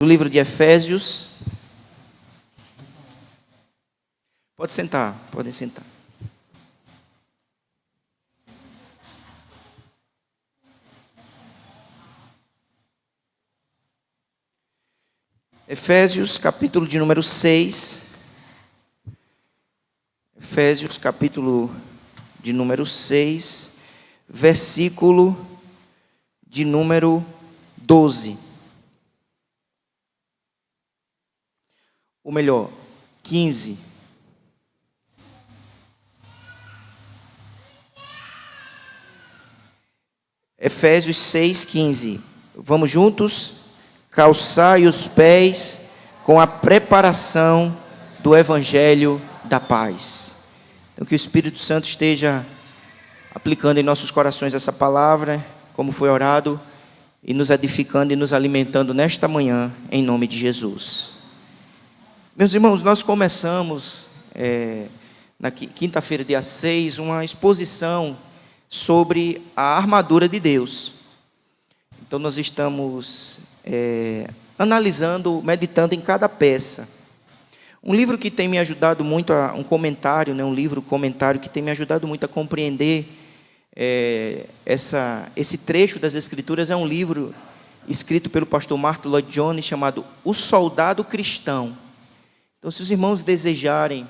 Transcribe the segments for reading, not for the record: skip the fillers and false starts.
Do livro de Efésios. Pode sentar, podem sentar. Efésios, capítulo de número 6. Efésios, capítulo de número 6, versículo de número 12. Ou melhor, 15. Efésios 6, 15. Vamos juntos? Calçai os pés com a preparação do Evangelho da paz. Então, que o Espírito Santo esteja aplicando em nossos corações essa palavra, como foi orado, e nos edificando e nos alimentando nesta manhã, em nome de Jesus. Meus irmãos, nós começamos, na quinta-feira, dia 6, uma exposição sobre a armadura de Deus. Então, nós estamos analisando, meditando em cada peça. Um livro que tem me ajudado muito, um comentário, comentário que tem me ajudado muito a compreender esse trecho das Escrituras, é um livro escrito pelo pastor Martyn Lloyd-Jones, chamado O Soldado Cristão. Então, se os irmãos desejarem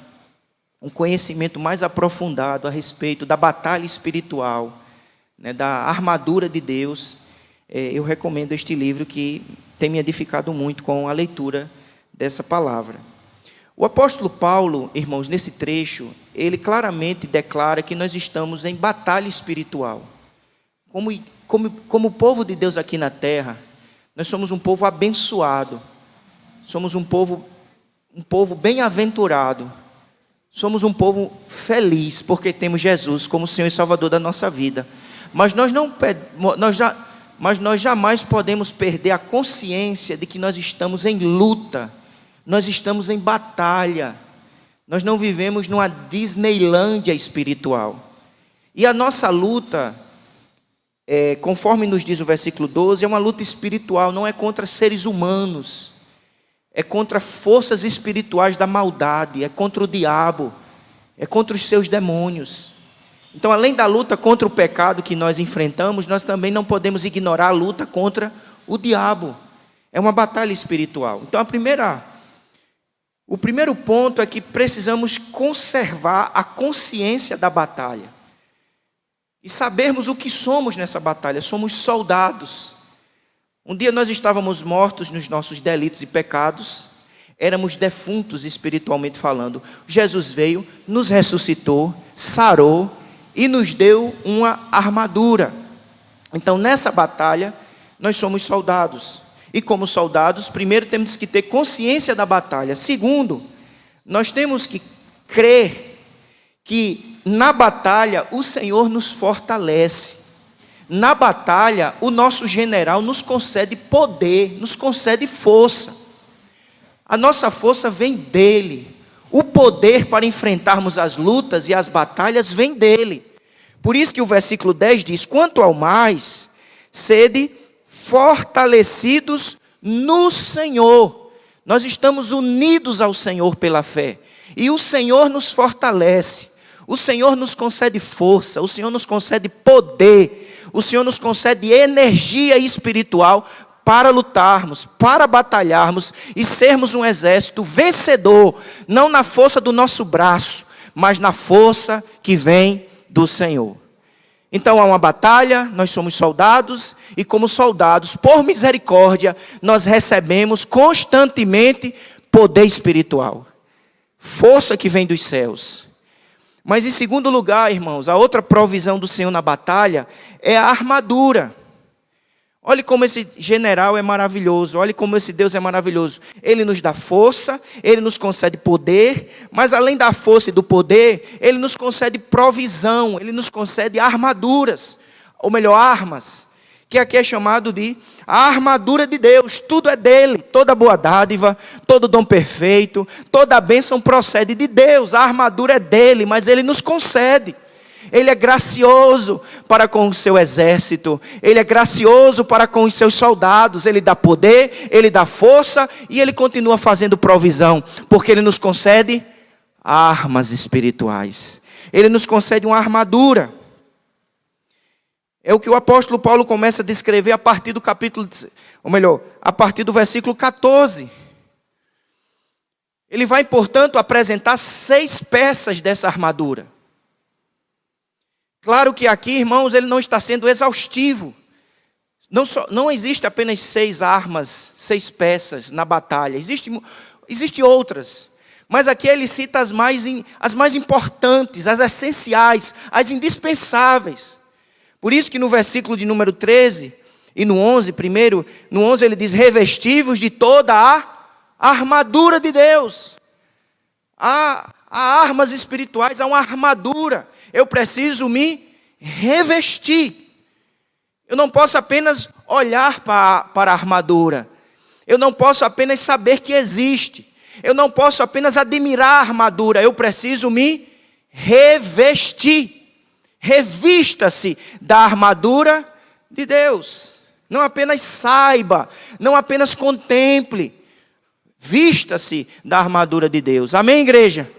um conhecimento mais aprofundado a respeito da batalha espiritual, da armadura de Deus, eu recomendo este livro, que tem me edificado muito com a leitura dessa palavra. O apóstolo Paulo, irmãos, nesse trecho, ele claramente declara que nós estamos em batalha espiritual. Como povo de Deus aqui na terra, nós somos um povo abençoado, somos um povo bem-aventurado, somos um povo feliz, porque temos Jesus como Senhor e Salvador da nossa vida. Mas nós jamais podemos perder a consciência de que nós estamos em luta, nós estamos em batalha, nós não vivemos numa Disneylândia espiritual. E a nossa luta, conforme nos diz o versículo 12, é uma luta espiritual, não é contra seres humanos, é contra forças espirituais da maldade, é contra o diabo, é contra os seus demônios. Então, além da luta contra o pecado que nós enfrentamos, nós também não podemos ignorar a luta contra o diabo. É uma batalha espiritual. Então, o primeiro ponto é que precisamos conservar a consciência da batalha. E sabermos o que somos nessa batalha. Somos soldados. Um dia nós estávamos mortos nos nossos delitos e pecados, éramos defuntos espiritualmente falando. Jesus veio, nos ressuscitou, sarou e nos deu uma armadura. Então, nessa batalha, nós somos soldados. E como soldados, primeiro temos que ter consciência da batalha. Segundo, nós temos que crer que na batalha o Senhor nos fortalece. Na batalha, o nosso general nos concede poder, nos concede força. A nossa força vem dele. O poder para enfrentarmos as lutas e as batalhas vem dele. Por isso que o versículo 10 diz: quanto ao mais, sede fortalecidos no Senhor. Nós estamos unidos ao Senhor pela fé. E o Senhor nos fortalece. O Senhor nos concede força. O Senhor nos concede poder. O Senhor nos concede energia espiritual para lutarmos, para batalharmos e sermos um exército vencedor, não na força do nosso braço, mas na força que vem do Senhor. Então há uma batalha, nós somos soldados, e como soldados, por misericórdia, nós recebemos constantemente poder espiritual, força que vem dos céus. Mas em segundo lugar, irmãos, a outra provisão do Senhor na batalha é a armadura. Olhe como esse general é maravilhoso, olhe como esse Deus é maravilhoso. Ele nos dá força, Ele nos concede poder, mas além da força e do poder, Ele nos concede provisão, Ele nos concede armaduras, ou melhor, armas, que aqui é chamado de a armadura de Deus. Tudo é dele, toda boa dádiva, todo dom perfeito, toda a bênção procede de Deus. A armadura é dele, mas Ele nos concede. Ele é gracioso para com o seu exército. Ele é gracioso para com os seus soldados. Ele dá poder, Ele dá força e Ele continua fazendo provisão. Porque Ele nos concede armas espirituais. Ele nos concede uma armadura. É o que o apóstolo Paulo começa a descrever a partir do capítulo, ou melhor, a partir do versículo 14. Ele vai, portanto, apresentar 6 peças dessa armadura. Claro que aqui, irmãos, ele não está sendo exaustivo. Não existe apenas 6 armas, 6 peças na batalha. Existem outras. Mas aqui ele cita as mais importantes, as essenciais, as indispensáveis. Por isso que no versículo de número 13 e no 11, primeiro, no 11 ele diz: revestivos de toda a armadura de Deus. Há armas espirituais, há uma armadura. Eu preciso me revestir. Eu não posso apenas olhar para a armadura. Eu não posso apenas saber que existe. Eu não posso apenas admirar a armadura. Eu preciso me revestir. Revista-se da armadura de Deus. Não apenas saiba, não apenas contemple. Vista-se da armadura de Deus. Amém, igreja?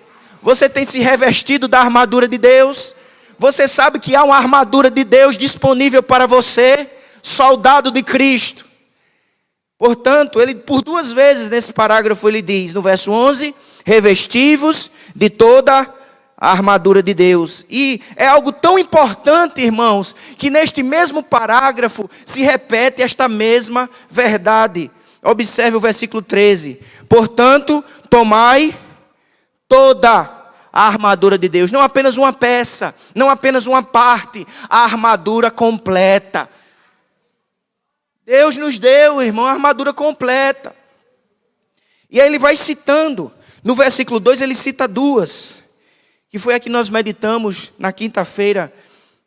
Você tem se revestido da armadura de Deus? Você sabe que há uma armadura de Deus disponível para você, soldado de Cristo. Portanto, ele por 2 vezes nesse parágrafo ele diz, no verso 11, revestivos de toda a armadura de Deus. E é algo tão importante, irmãos, que neste mesmo parágrafo se repete esta mesma verdade. Observe o versículo 13. Portanto, tomai toda a armadura de Deus. Não apenas uma peça, não apenas uma parte, a armadura completa. Deus nos deu, irmão, a armadura completa. E aí ele vai citando. No versículo 2 ele cita 2. Que foi a que nós meditamos na quinta-feira,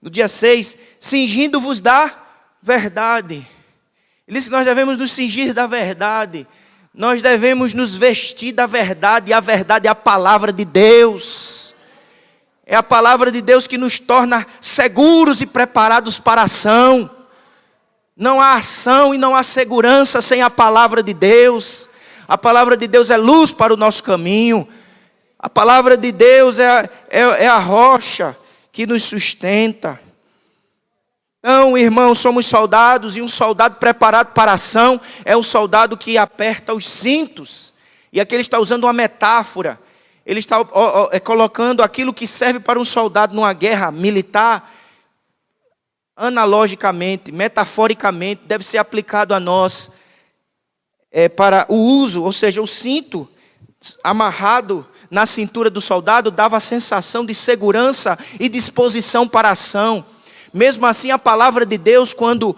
no dia 6. Cingindo-vos da verdade. Ele disse que nós devemos nos cingir da verdade. Nós devemos nos vestir da verdade. E a verdade é a palavra de Deus. É a palavra de Deus que nos torna seguros e preparados para a ação. Não há ação e não há segurança sem a palavra de Deus. A palavra de Deus é luz para o nosso caminho. A palavra de Deus é a rocha que nos sustenta. Então, irmãos, somos soldados, e um soldado preparado para a ação é um soldado que aperta os cintos. E aqui ele está usando uma metáfora. Ele está colocando aquilo que serve para um soldado numa guerra militar, analogicamente, metaforicamente, deve ser aplicado a nós para o uso, ou seja, o cinto amarrado na cintura do soldado dava a sensação de segurança e disposição para a ação. Mesmo assim, a palavra de Deus, quando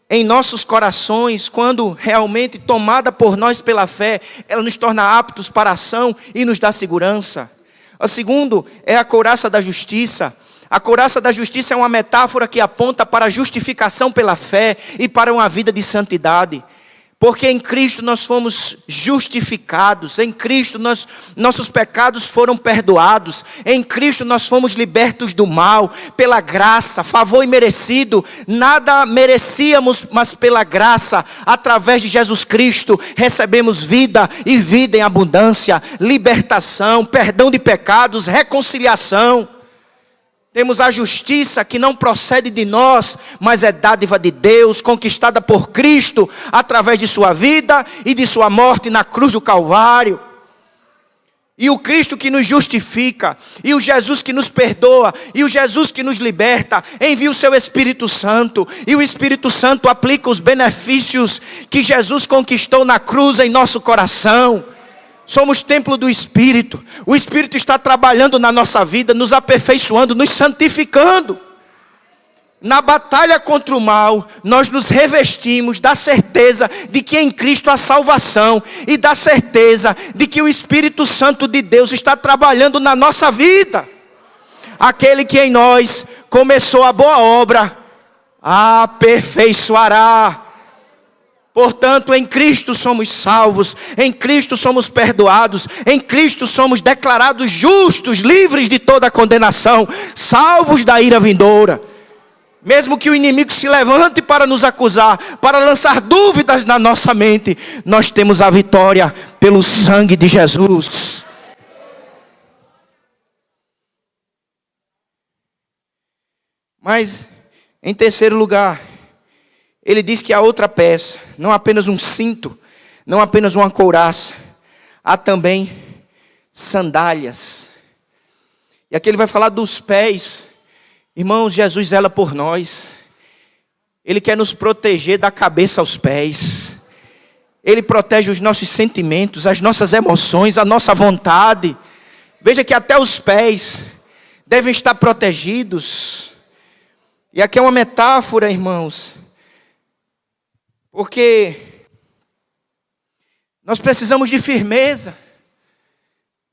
em nossos corações, quando realmente tomada por nós pela fé, ela nos torna aptos para a ação e nos dá segurança. O segundo é a couraça da justiça. A couraça da justiça é uma metáfora que aponta para a justificação pela fé e para uma vida de santidade. Porque em Cristo nós fomos justificados, em Cristo nossos pecados foram perdoados, em Cristo nós fomos libertos do mal, pela graça, favor imerecido, nada merecíamos, mas pela graça, através de Jesus Cristo, recebemos vida e vida em abundância, libertação, perdão de pecados, reconciliação. Temos a justiça que não procede de nós, mas é dádiva de Deus, conquistada por Cristo, através de sua vida e de sua morte na cruz do Calvário. E o Cristo que nos justifica, e o Jesus que nos perdoa, e o Jesus que nos liberta, envia o seu Espírito Santo, e o Espírito Santo aplica os benefícios que Jesus conquistou na cruz em nosso coração. Somos templo do Espírito. O Espírito está trabalhando na nossa vida, nos aperfeiçoando, nos santificando. Na batalha contra o mal, nós nos revestimos da certeza de que em Cristo há salvação. E da certeza de que o Espírito Santo de Deus está trabalhando na nossa vida. Aquele que em nós começou a boa obra, aperfeiçoará Portanto, em Cristo somos salvos, em Cristo somos perdoados, em Cristo somos declarados justos, livres de toda condenação, salvos da ira vindoura. Mesmo que o inimigo se levante para nos acusar, para lançar dúvidas na nossa mente, nós temos a vitória pelo sangue de Jesus. Mas, em terceiro lugar, ele diz que há outra peça, não apenas um cinto, não apenas uma couraça, há também sandálias. E aqui ele vai falar dos pés. Irmãos, Jesus zela por nós. Ele quer nos proteger da cabeça aos pés. Ele protege os nossos sentimentos, as nossas emoções, a nossa vontade. Veja que até os pés devem estar protegidos. E aqui é uma metáfora, irmãos, porque nós precisamos de firmeza.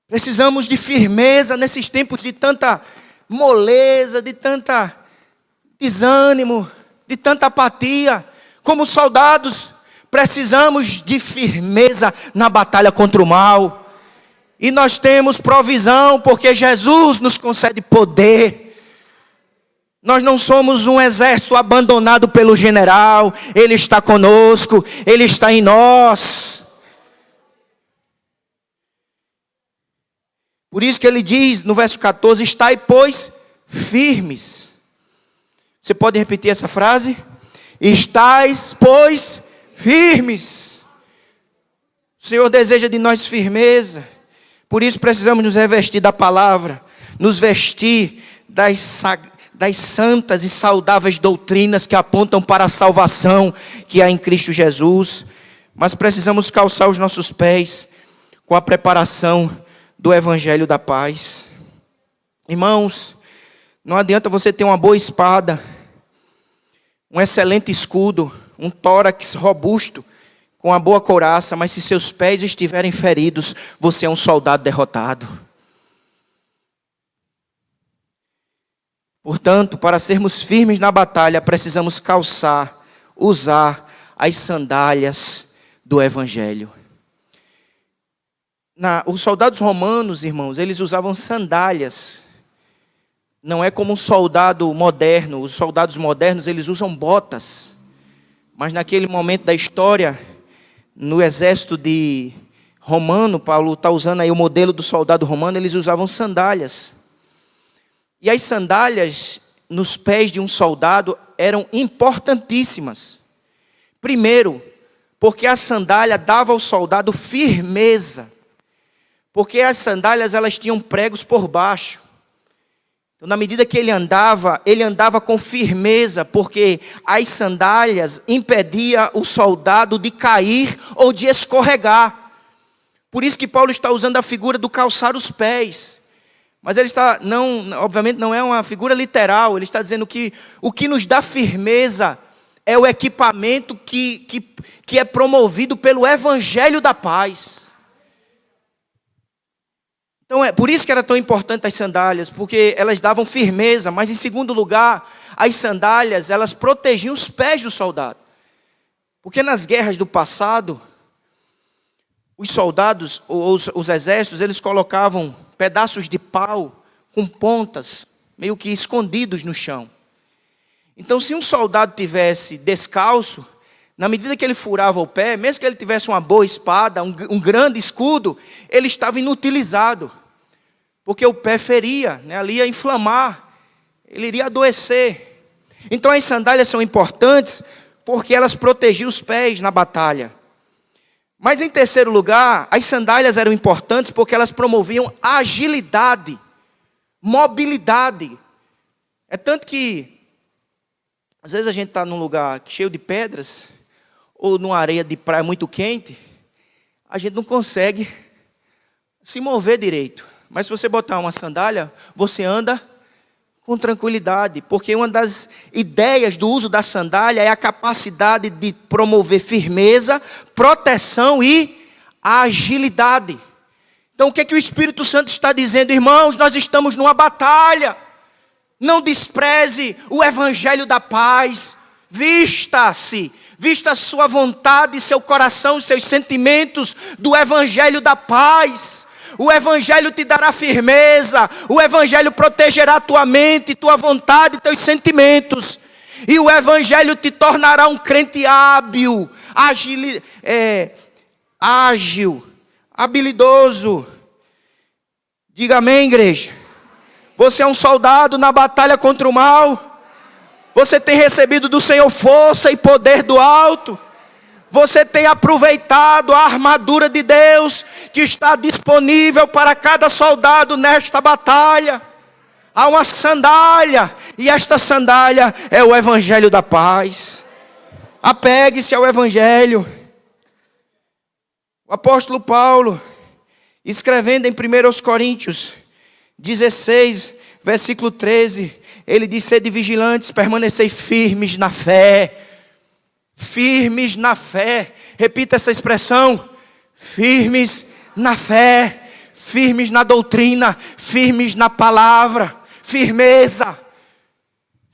Precisamos de firmeza nesses tempos de tanta moleza, de tanta desânimo, de tanta apatia. Como soldados, precisamos de firmeza na batalha contra o mal. E nós temos provisão, porque Jesus nos concede poder. Nós não somos um exército abandonado pelo general. Ele está conosco, Ele está em nós. Por isso que ele diz no verso 14: estai, pois, firmes. Você pode repetir essa frase? Estais, pois, firmes. O Senhor deseja de nós firmeza. Por isso precisamos nos revestir da palavra, nos vestir das santas e saudáveis doutrinas que apontam para a salvação que há em Cristo Jesus. Mas precisamos calçar os nossos pés com a preparação do Evangelho da paz. Irmãos, não adianta você ter uma boa espada, um excelente escudo, um tórax robusto, com uma boa couraça, mas se seus pés estiverem feridos, você é um soldado derrotado. Portanto, para sermos firmes na batalha, precisamos calçar, usar as sandálias do Evangelho. Os soldados romanos, irmãos, eles usavam sandálias. Não é como um soldado moderno. Os soldados modernos, eles usam botas. Mas naquele momento da história, no exército romano, Paulo está usando aí o modelo do soldado romano, eles usavam sandálias. E as sandálias nos pés de um soldado eram importantíssimas. Primeiro, porque a sandália dava ao soldado firmeza. Porque as sandálias, elas tinham pregos por baixo. Então, na medida que ele andava com firmeza, porque as sandálias impediam o soldado de cair ou de escorregar. Por isso que Paulo está usando a figura do calçar os pés. Mas ele está, obviamente não é uma figura literal, ele está dizendo que o que nos dá firmeza é o equipamento que é promovido pelo Evangelho da paz. Então é por isso que era tão importante as sandálias, porque elas davam firmeza, mas em segundo lugar, as sandálias, elas protegiam os pés do soldado. Porque nas guerras do passado, os soldados, os exércitos, eles colocavam pedaços de pau com pontas, meio que escondidos no chão. Então, se um soldado tivesse descalço, na medida que ele furava o pé, mesmo que ele tivesse uma boa espada, um grande escudo, ele estava inutilizado. Porque o pé feria, né? Ali ia inflamar, ele iria adoecer. Então as sandálias são importantes porque elas protegiam os pés na batalha. Mas em terceiro lugar, as sandálias eram importantes porque elas promoviam agilidade, mobilidade. É tanto que, às vezes a gente está num lugar cheio de pedras, ou numa areia de praia muito quente, a gente não consegue se mover direito. Mas se você botar uma sandália, você anda com tranquilidade. Porque uma das ideias do uso da sandália é a capacidade de promover firmeza, proteção e agilidade. Então o que é que o Espírito Santo está dizendo? Irmãos, nós estamos numa batalha. Não despreze o Evangelho da paz. Vista-se vista a sua vontade, seu coração, seus sentimentos do evangelho da paz. O evangelho te dará firmeza, o evangelho protegerá tua mente, tua vontade, teus sentimentos. E o evangelho te tornará um crente hábil, ágil, habilidoso. Diga amém, igreja. Você é um soldado na batalha contra o mal. Você tem recebido do Senhor força e poder do alto. Você tem aproveitado a armadura de Deus que está disponível para cada soldado nesta batalha. Há uma sandália, e esta sandália é o evangelho da paz. Apegue-se ao evangelho. O apóstolo Paulo, escrevendo em 1 Coríntios 16, versículo 13, ele diz: sede vigilantes, permanecei firmes na fé. Firmes na fé. Repita essa expressão: firmes na fé, firmes na doutrina, firmes na palavra. Firmeza,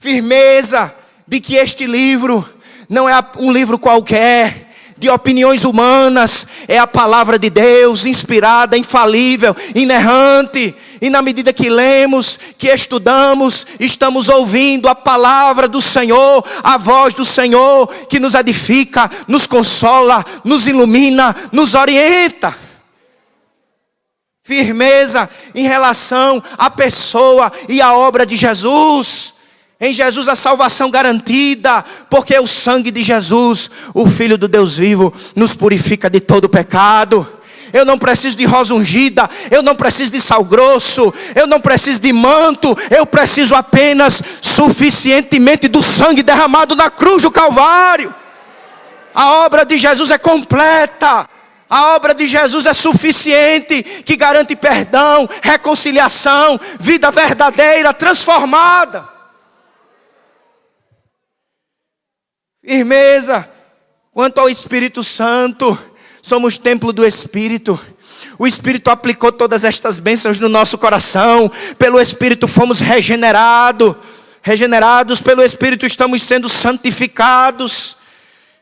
firmeza de que este livro não é um livro qualquer, de opiniões humanas, é a palavra de Deus, inspirada, infalível, inerrante. E na medida que lemos, que estudamos, estamos ouvindo a palavra do Senhor, a voz do Senhor, que nos edifica, nos consola, nos ilumina, nos orienta. Firmeza em relação à pessoa e à obra de Jesus. Em Jesus a salvação garantida, porque o sangue de Jesus, o Filho do Deus vivo, nos purifica de todo pecado. Eu não preciso de rosa ungida, eu não preciso de sal grosso, eu não preciso de manto, eu preciso apenas suficientemente do sangue derramado na cruz do Calvário. A obra de Jesus é completa. A obra de Jesus é suficiente, que garante perdão, reconciliação, vida verdadeira, transformada. Firmeza quanto ao Espírito Santo. Somos templo do Espírito. O Espírito aplicou todas estas bênçãos no nosso coração. Pelo Espírito fomos regenerados. Pelo Espírito estamos sendo santificados.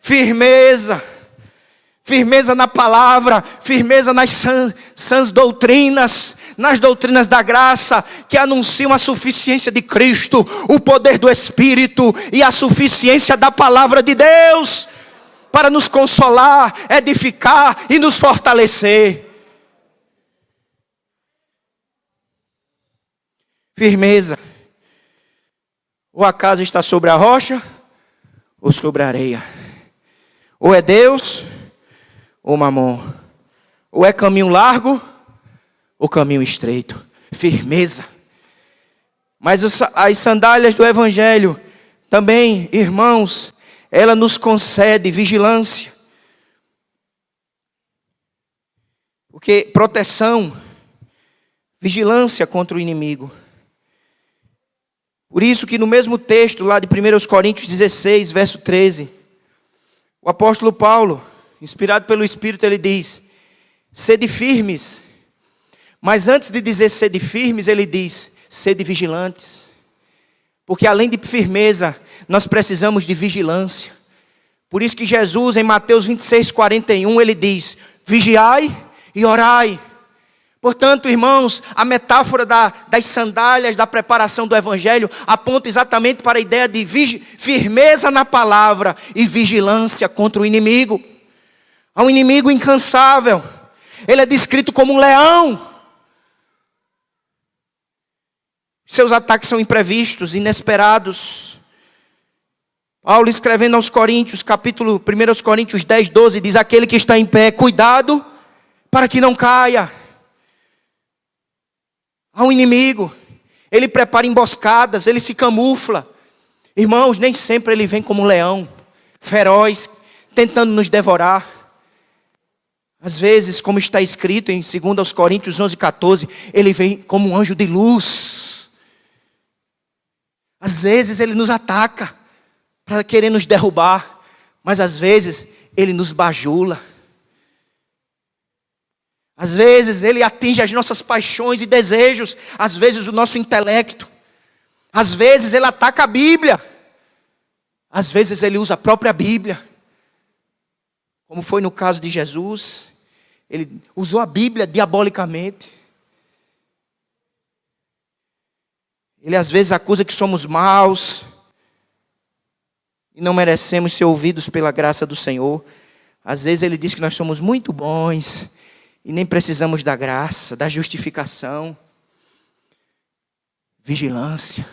Firmeza. Firmeza na palavra, firmeza nas sãs doutrinas, nas doutrinas da graça, que anunciam a suficiência de Cristo, o poder do Espírito e a suficiência da palavra de Deus, para nos consolar, edificar e nos fortalecer. Firmeza. Ou a casa está sobre a rocha, ou sobre a areia. Ou é Deus, ou mamon. Ou é caminho largo, ou caminho estreito. Firmeza. Mas as sandálias do Evangelho também, irmãos, ela nos concede vigilância. Porque proteção, vigilância contra o inimigo. Por isso que no mesmo texto lá de 1 Coríntios 16, verso 13, o apóstolo Paulo, inspirado pelo Espírito, ele diz: sede firmes. Mas antes de dizer sede firmes, ele diz: sede vigilantes. Porque além de firmeza, nós precisamos de vigilância. Por isso que Jesus, em Mateus 26, 41, ele diz: vigiai e orai. Portanto, irmãos, a metáfora das sandálias, da preparação do Evangelho, aponta exatamente para a ideia de firmeza na palavra e vigilância contra o inimigo. Há um inimigo incansável. Ele é descrito como um leão. Seus ataques são imprevistos, inesperados. Paulo, escrevendo aos Coríntios, capítulo 1 Coríntios 10, 12, diz: aquele que está em pé, cuidado para que não caia. Há um inimigo, ele prepara emboscadas, ele se camufla. Irmãos, nem sempre ele vem como um leão, feroz, tentando nos devorar. Às vezes, como está escrito em 2 Coríntios 11, 14, ele vem como um anjo de luz. Às vezes ele nos ataca para querer nos derrubar, mas às vezes ele nos bajula. Às vezes ele atinge as nossas paixões e desejos, às vezes o nosso intelecto. Às vezes ele ataca a Bíblia. Às vezes ele usa a própria Bíblia como foi no caso de Jesus. Ele usou a Bíblia diabolicamente. Ele às vezes acusa que somos maus e não merecemos ser ouvidos pela graça do Senhor. Às vezes ele diz que nós somos muito bons e nem precisamos da graça, da justificação. Vigilância.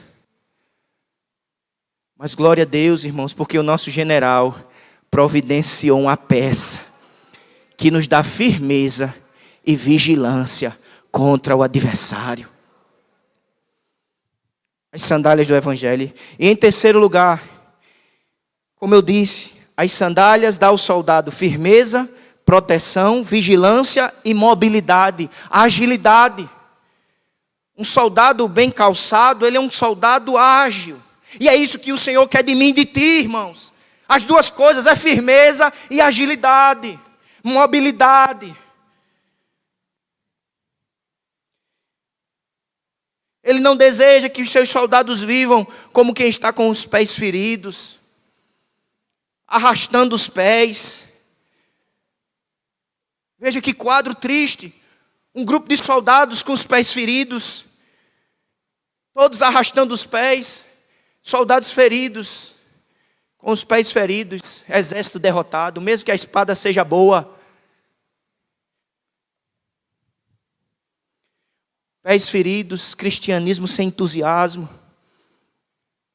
Mas glória a Deus, irmãos, porque o nosso general providenciou uma peça que nos dá firmeza e vigilância contra o adversário. As sandálias do Evangelho. E em terceiro lugar, como eu disse, as sandálias dão ao soldado firmeza, proteção, vigilância e mobilidade, agilidade. Um soldado bem calçado, ele é um soldado ágil. E é isso que o Senhor quer de mim e de ti, irmãos. As duas coisas é firmeza e agilidade, mobilidade. Ele não deseja que os seus soldados vivam como quem está com os pés feridos, arrastando os pés. Veja que quadro triste. Um grupo de soldados com os pés feridos, todos arrastando os pés, soldados feridos, com os pés feridos, exército derrotado, mesmo que a espada seja boa. Pés feridos, cristianismo sem entusiasmo.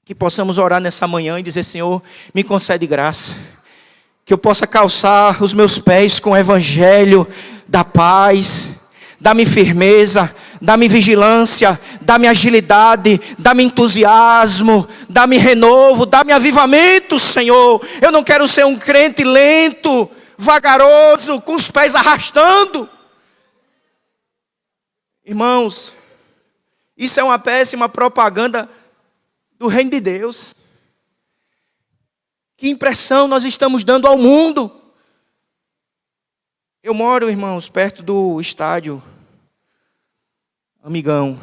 Que possamos orar nessa manhã e dizer: Senhor, me concede graça. Que eu possa calçar os meus pés com o evangelho da paz. Dá-me firmeza, dá-me vigilância, dá-me agilidade, dá-me entusiasmo, dá-me renovo, dá-me avivamento, Senhor. Eu não quero ser um crente lento, vagaroso, com os pés arrastando. Irmãos, isso é uma péssima propaganda do reino de Deus. Que impressão nós estamos dando ao mundo. Eu moro, irmãos, perto do estádio Amigão.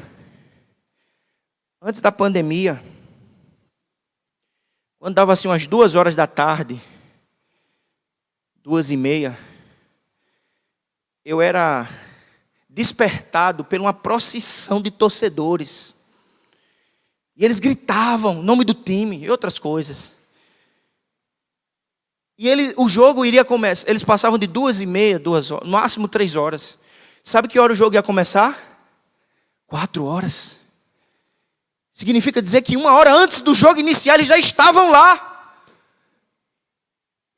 Antes da pandemia, quando dava assim umas 2 horas da tarde, 2:30, eu era despertado por uma procissão de torcedores. E eles gritavam o nome do time e outras coisas. E o jogo iria começar. Eles passavam de 2:30, 2 horas, no máximo 3 horas. Sabe que hora o jogo ia começar? 4 horas. Significa dizer que 1 hora antes do jogo iniciar, eles já estavam lá.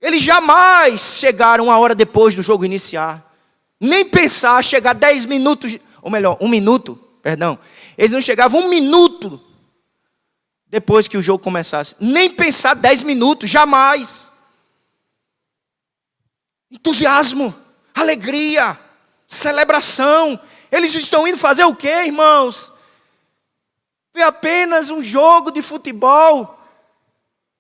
Eles jamais chegaram 1 hora depois do jogo iniciar. Nem pensar chegar 10 minutos, ou melhor, 1 minuto, perdão. Eles não chegavam 1 minuto depois que o jogo começasse. Nem pensar 10 minutos, jamais. Entusiasmo, alegria, celebração. Eles estão indo fazer o quê, irmãos? Ver apenas um jogo de futebol.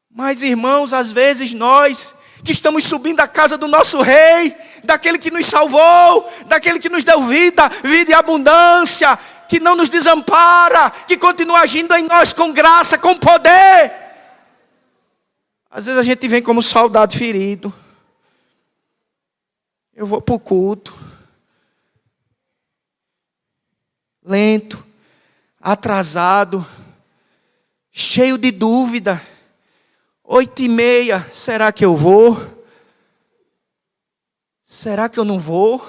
Mas, irmãos, às vezes nós que estamos subindo à casa do nosso rei, daquele que nos salvou, daquele que nos deu vida, vida e abundância, que não nos desampara, que continua agindo em nós com graça, com poder. Às vezes a gente vem como soldado ferido. Eu vou para o culto, lento, atrasado, cheio de dúvida. 8:30, será que eu vou? Será que eu não vou?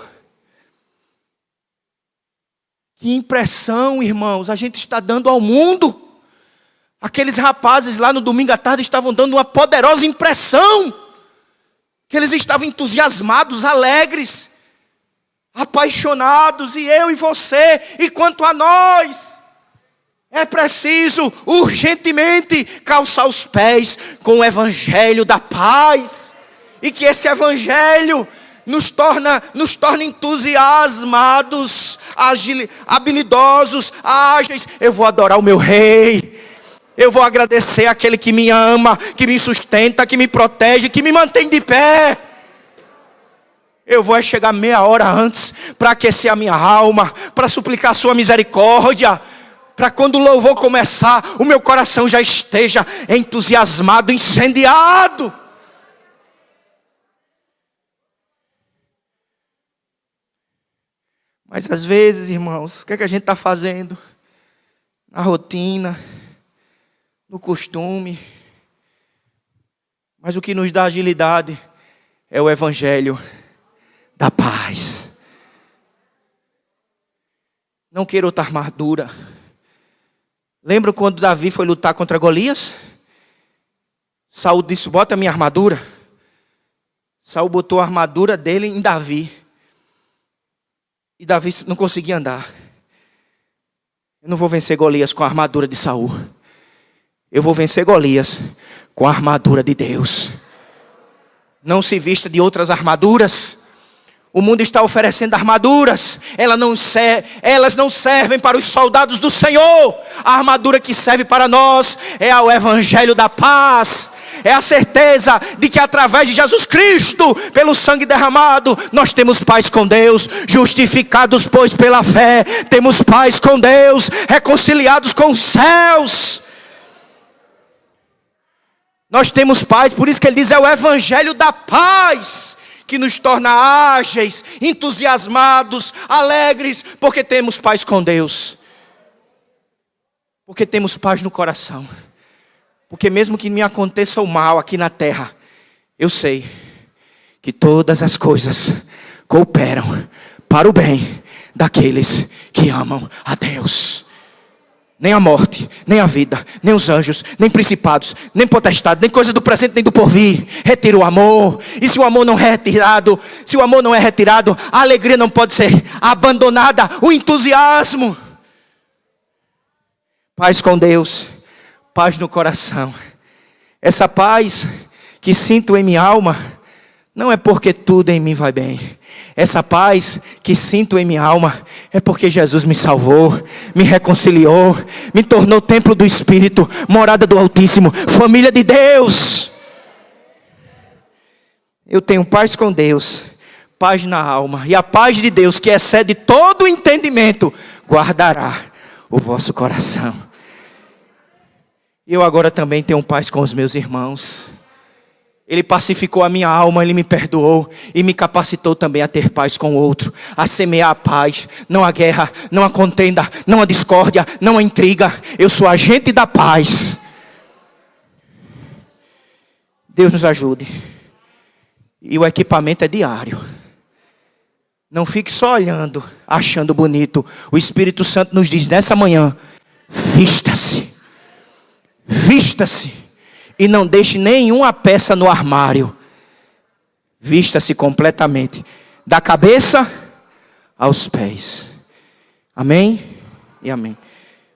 Que impressão, irmãos, a gente está dando ao mundo. Aqueles rapazes lá no domingo à tarde estavam dando uma poderosa impressão. Que eles estavam entusiasmados, alegres, apaixonados, e eu e você, e quanto a nós, é preciso urgentemente calçar os pés com o evangelho da paz, e que esse evangelho nos torna entusiasmados, habilidosos, ágeis. Eu vou adorar o meu rei. Eu vou agradecer àquele que me ama, que me sustenta, que me protege, que me mantém de pé. Eu vou chegar meia hora antes para aquecer a minha alma, para suplicar a sua misericórdia, para quando o louvor começar, o meu coração já esteja entusiasmado, incendiado. Mas às vezes, irmãos, o que é que a gente está fazendo? Na rotina, no costume. Mas o que nos dá agilidade é o evangelho da paz. Não queira outra armadura. Lembra quando Davi foi lutar contra Golias? Saul disse, bota a minha armadura. Saul botou a armadura dele em Davi. E Davi não conseguia andar. Eu não vou vencer Golias com a armadura de Saul. Eu vou vencer Golias com a armadura de Deus. Não se vista de outras armaduras. O mundo está oferecendo armaduras. Elas não servem para os soldados do Senhor. A armadura que serve para nós é o evangelho da paz. É a certeza de que através de Jesus Cristo, pelo sangue derramado, nós temos paz com Deus. Justificados, pois, pela fé, temos paz com Deus. Reconciliados com os céus. Nós temos paz, por isso que ele diz, é o evangelho da paz, que nos torna ágeis, entusiasmados, alegres, porque temos paz com Deus. Porque temos paz no coração. Porque mesmo que me aconteça o mal aqui na terra, eu sei que todas as coisas cooperam para o bem daqueles que amam a Deus. Nem a morte, nem a vida, nem os anjos, nem principados, nem potestade, nem coisa do presente, nem do porvir retira o amor. E se o amor não é retirado, a alegria não pode ser abandonada, o entusiasmo. Paz com Deus, paz no coração. Essa paz que sinto em minha alma, não é porque tudo em mim vai bem. Essa paz que sinto em minha alma é porque Jesus me salvou, me reconciliou, me tornou templo do Espírito, morada do Altíssimo, família de Deus. Eu tenho paz com Deus, paz na alma. E a paz de Deus, que excede todo o entendimento, guardará o vosso coração. Eu agora também tenho paz com os meus irmãos. Ele pacificou a minha alma, Ele me perdoou e me capacitou também a ter paz com o outro, a semear a paz, não a guerra, não a contenda, não a discórdia, não a intriga. Eu sou agente da paz. Deus nos ajude. E o equipamento é diário. Não fique só olhando, achando bonito. O Espírito Santo nos diz nessa manhã, vista-se. Vista-se. E não deixe nenhuma peça no armário. Vista-se completamente. Da cabeça aos pés. Amém e amém.